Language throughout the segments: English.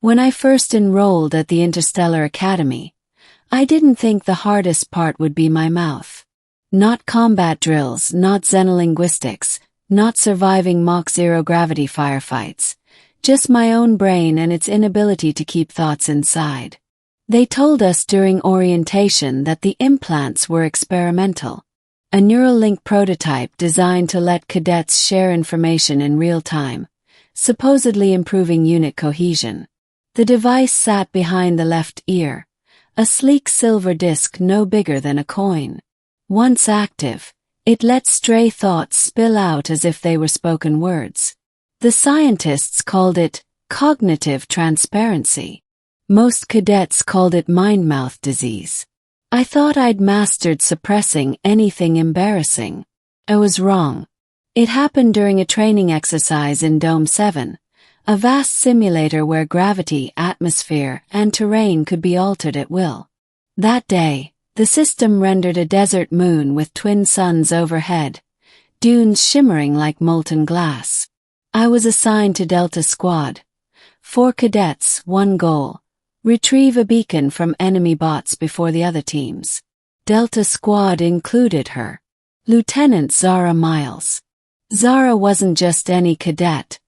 When I first enrolled at the Interstellar Academy, I didn't think the hardest part would be my mouth. Not combat drills, not xenolinguistics, not surviving Mach Zero gravity firefights. Just my own brain and its inability to keep thoughts inside. They told us during orientation that the implants were experimental. A neural link prototype designed to let cadets share information in real time, supposedly improving unit cohesion. The device sat behind the left ear, a sleek silver disc no bigger than a coin. Once active, it let stray thoughts spill out as if they were spoken words. The scientists called it cognitive transparency. Most cadets called it mind-mouth disease. I thought I'd mastered suppressing anything embarrassing. I was wrong. It happened during a training exercise in Dome 7, a vast simulator where gravity, atmosphere, and terrain could be altered at will. That day, the system rendered a desert moon with twin suns overhead, dunes shimmering like molten glass. I was assigned to Delta Squad. 4 cadets, 1 goal. Retrieve a beacon from enemy bots before the other teams. Delta Squad included her, Lieutenant Zara Miles. Zara wasn't just any cadet.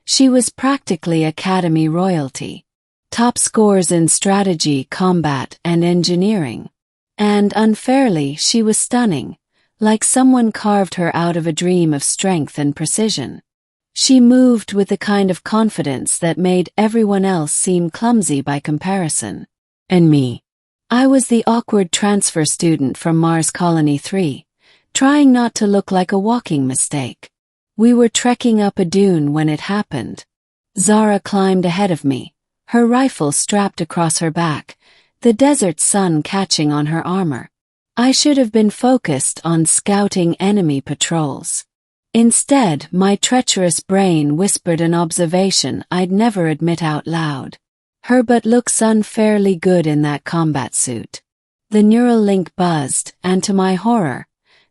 She was practically Academy royalty. Top scores in strategy, combat, and engineering. And unfairly, she was stunning, like someone carved her out of a dream of strength and precision. She moved with the kind of confidence that made everyone else seem clumsy by comparison. And me. I was the awkward transfer student from Mars Colony 3, trying not to look like a walking mistake. We were trekking up a dune when it happened. Zara climbed ahead of me, her rifle strapped across her back, the desert sun catching on her armor. I should have been focused on scouting enemy patrols. Instead, my treacherous brain whispered an observation I'd never admit out loud. Her butt looks unfairly good in that combat suit. The neural link buzzed, and to my horror,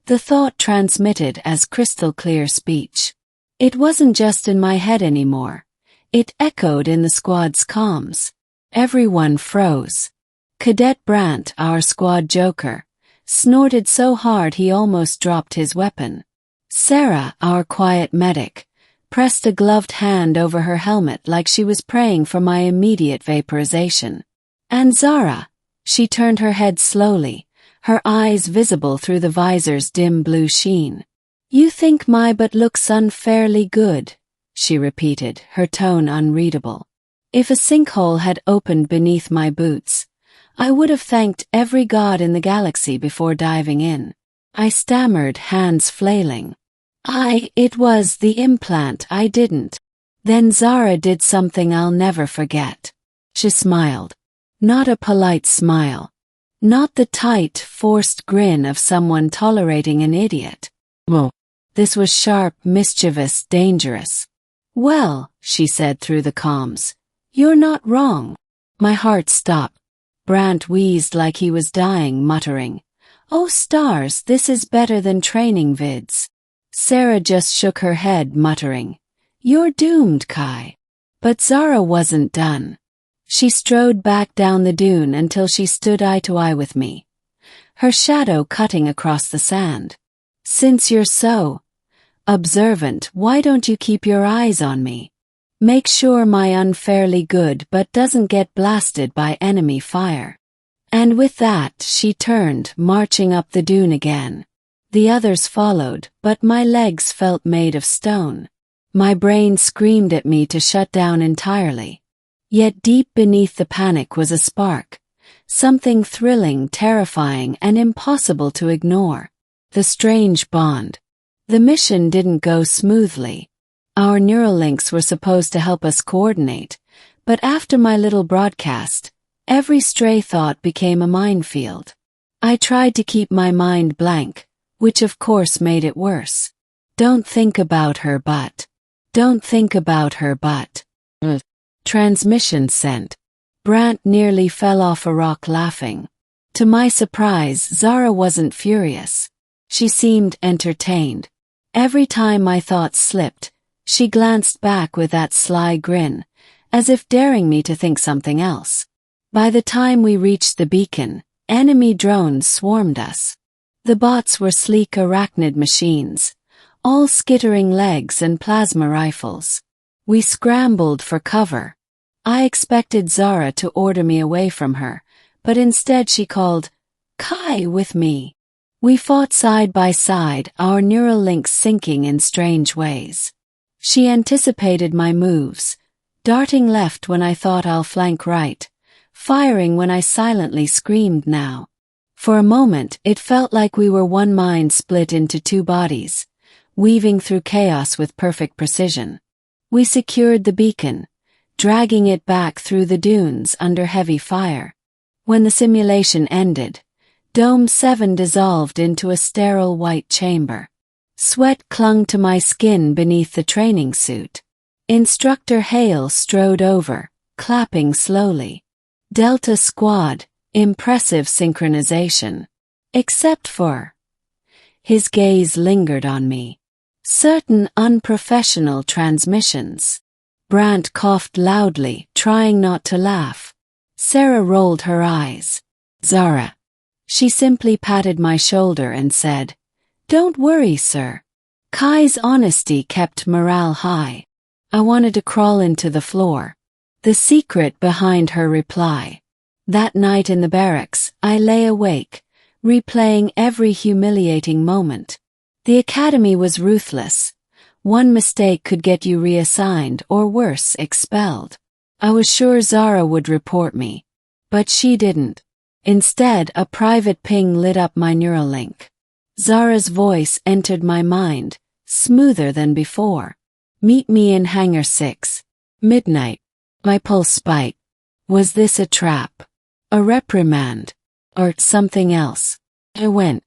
the thought transmitted as crystal clear speech. It wasn't just in my head anymore. It echoed in the squad's comms. Everyone froze. Cadet Brandt, our squad joker, snorted so hard he almost dropped his weapon. Sarah, our quiet medic, pressed a gloved hand over her helmet like she was praying for my immediate vaporization. And Zara, she turned her head slowly, her eyes visible through the visor's dim blue sheen. "You think my butt looks unfairly good," she repeated, her tone unreadable. If a sinkhole had opened beneath my boots, I would have thanked every god in the galaxy before diving in. I stammered, hands flailing. It was the implant, I didn't. Then Zara did something I'll never forget. She smiled. Not a polite smile. Not the tight, forced grin of someone tolerating an idiot. Whoa. This was sharp, mischievous, dangerous. "Well," she said through the comms, "you're not wrong." My heart stopped. Brandt wheezed like he was dying, muttering, "Oh stars, this is better than training vids." Sarah just shook her head, muttering, "You're doomed, Kai." But Zara wasn't done. She strode back down the dune until she stood eye to eye with me, her shadow cutting across the sand. "Since you're so observant, why don't you keep your eyes on me? Make sure my unfairly good but doesn't get blasted by enemy fire." And with that, she turned, marching up the dune again. The others followed, but my legs felt made of stone. My brain screamed at me to shut down entirely. Yet deep beneath the panic was a spark, something thrilling, terrifying, and impossible to ignore. The strange bond. The mission didn't go smoothly. Our neural links were supposed to help us coordinate, but after my little broadcast, every stray thought became a minefield. I tried to keep my mind blank, which of course made it worse. Don't think about her butt. Don't think about her butt. Transmission sent. Brandt nearly fell off a rock laughing. To my surprise, Zara wasn't furious. She seemed entertained. Every time my thoughts slipped, she glanced back with that sly grin, as if daring me to think something else. By the time we reached the beacon, enemy drones swarmed us. The bots were sleek arachnid machines, all skittering legs and plasma rifles. We scrambled for cover. I expected Zara to order me away from her, but instead she called, "Kai with me." We fought side by side, our neural links syncing in strange ways. She anticipated my moves, darting left when I thought I'll flank right, firing when I silently screamed now. For a moment it felt like we were one mind split into two bodies, weaving through chaos with perfect precision. We secured the beacon, dragging it back through the dunes under heavy fire. When the simulation ended, Dome 7 dissolved into a sterile white chamber. Sweat clung to my skin beneath the training suit. Instructor Hale strode over, clapping slowly. Delta Squad, impressive synchronization. Except for... His gaze lingered on me. Certain unprofessional transmissions. Brandt coughed loudly, trying not to laugh. Sarah rolled her eyes. Zara. She simply patted my shoulder and said, "Don't worry, sir." Kai's honesty kept morale high. I wanted to crawl into the floor. The secret behind her reply. That night in the barracks, I lay awake, replaying every humiliating moment. The academy was ruthless. One mistake could get you reassigned or worse, expelled. I was sure Zara would report me. But she didn't. Instead, a private ping lit up my neural link. Zara's voice entered my mind, smoother than before. "Meet me in Hangar 6. Midnight." My pulse spiked. Was this a trap? A reprimand? Or something else? I went.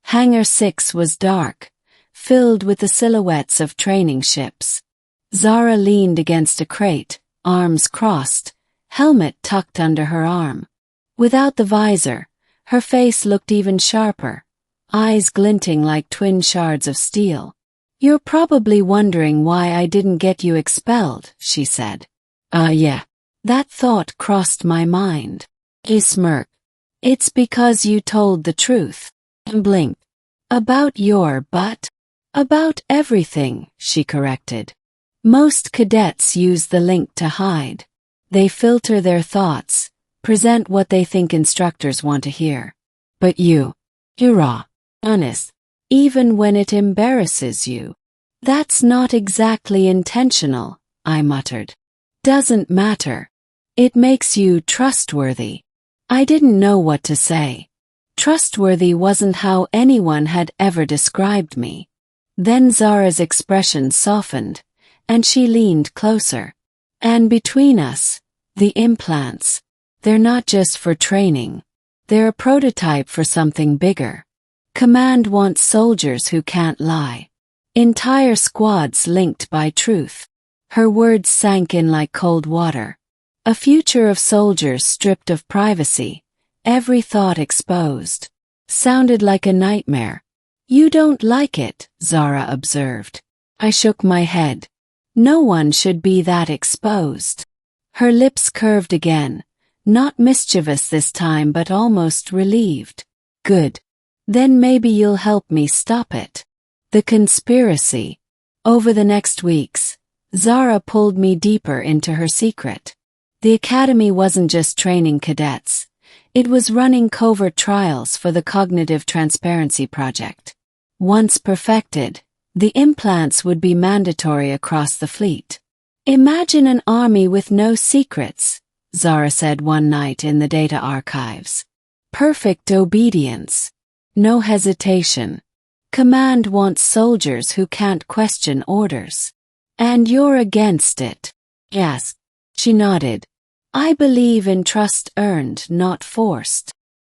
Hangar 6 was dark, filled with the silhouettes of training ships. Zara leaned against a crate, arms crossed, helmet tucked under her arm. Without the visor, her face looked even sharper, eyes glinting like twin shards of steel. "You're probably wondering why I didn't get you expelled," she said. Yeah. That thought crossed my mind. I smirked. "It's because you told the truth." And blinked. "About your butt?" "About everything," she corrected. "Most cadets use the link to hide. They filter their thoughts, present what they think instructors want to hear. But you're raw, honest, even when it embarrasses you." "That's not exactly intentional," I muttered. "Doesn't matter. It makes you trustworthy." I didn't know what to say. Trustworthy wasn't how anyone had ever described me. Then Zara's expression softened, and she leaned closer. "And between us, the implants, they're not just for training. They're a prototype for something bigger. Command wants soldiers who can't lie. Entire squads linked by truth." Her words sank in like cold water. A future of soldiers stripped of privacy, every thought exposed. Sounded like a nightmare. "You don't like it," Zara observed. I shook my head. "No one should be that exposed." Her lips curved again, not mischievous this time but almost relieved. "Good. Then maybe you'll help me stop it." The conspiracy. Over the next weeks, Zara pulled me deeper into her secret. The academy wasn't just training cadets. It was running covert trials for the Cognitive Transparency Project. Once perfected, the implants would be mandatory across the fleet. "Imagine an army with no secrets," Zara said one night in the data archives. "Perfect obedience. No hesitation. Command wants soldiers who can't question orders." "And you're against it?" "Yes." She nodded. "I believe in trust earned, not forced."